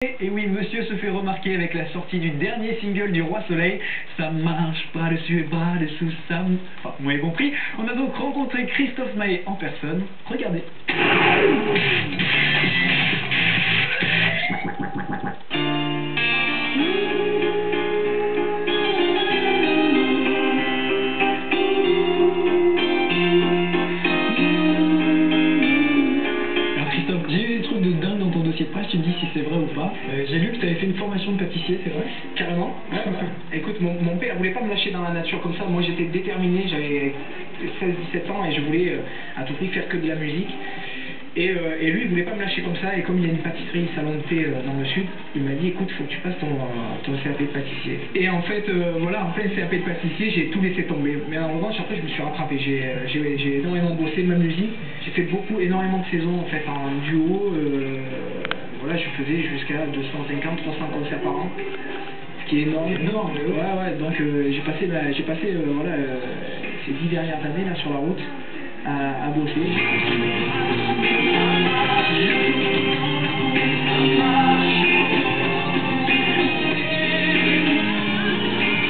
Et oui, monsieur se fait remarquer avec la sortie du dernier single du Roi Soleil. Ça marche pas dessus et pas dessous, ça... Enfin, vous m'avez compris. On a donc rencontré Christophe Maé en personne. Regardez. J'ai eu des trucs de dingue dans ton dossier de presse, tu me dis si c'est vrai ou pas. J'ai lu que tu avais fait une formation de pâtissier, c'est vrai? Carrément. Écoute, mon père voulait pas me lâcher dans la nature comme ça. Moi j'étais déterminé, j'avais 16-17 ans et je voulais à tout prix faire que de la musique. Et lui il voulait pas me lâcher comme ça, et comme il y a une pâtisserie salon de thé dans le sud, il m'a dit écoute, faut que tu passes ton CAP de pâtissier. Et en fait voilà, en plein CAP de pâtissier j'ai tout laissé tomber, mais en revanche après je me suis rattrapé, j'ai énormément bossé ma musique, j'ai fait énormément de saisons en fait en duo, voilà, je faisais jusqu'à 250-300 concerts par an, ce qui est énorme. Ouais, donc j'ai passé voilà, ces 10 dernières années là sur la route à bosser.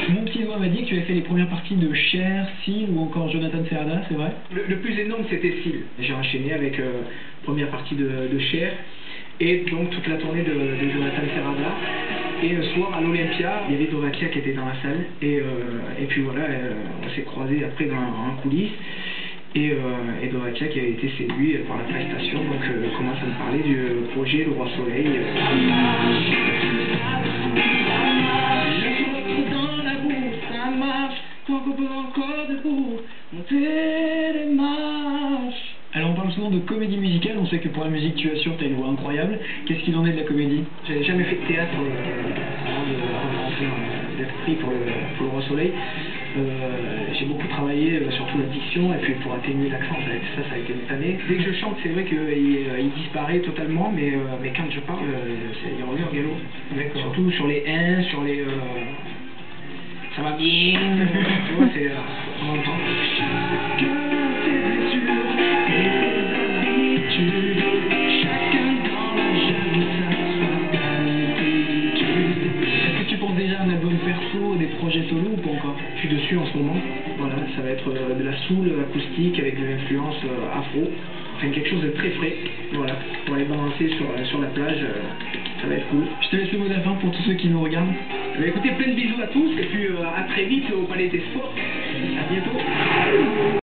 Mon petit doigt m'a dit que tu avais fait les premières parties de Cher, Seal ou encore Jonathan Serrada, c'est vrai? Le plus énorme c'était Seal. J'ai enchaîné avec première partie de Cher et donc toute la tournée de Jonathan Serrada. Et le soir à l'Olympia, il y avait Dovatia qui était dans la salle et puis voilà, on s'est croisés après en coulisses. Et Dovatia qui a été séduit par la prestation, donc commence à me parler du projet Le Roi Soleil. Dans la boue, ça marche, tant qu'on peut encore debout, monter les marches. Alors on parle souvent de comédie musicale, on sait que pour la musique tu assures, tu as une voix incroyable. Qu'est-ce qu'il en est de la comédie? J'avais jamais fait de théâtre avant d'être pris pour le Roi Soleil. J'ai beaucoup travaillé surtout la diction et puis pour atténuer l'accent, ça a été une année. Dès que je chante, c'est vrai qu'il disparaît totalement, mais quand je parle, il revient au galop. Surtout sur les 1, sur les... ça va bien, tu vois, c'est... on entend. Un album perso, des projets solo ou pas encore? Je suis dessus en ce moment, voilà, ça va être de la soul acoustique avec de l'influence afro, enfin quelque chose de très frais, voilà, pour aller balancer sur la plage, ça va être cool. Je te laisse le mot de la fin pour tous ceux qui nous regardent. Écoutez, plein de bisous à tous et puis à très vite au Palais des Sports, à bientôt.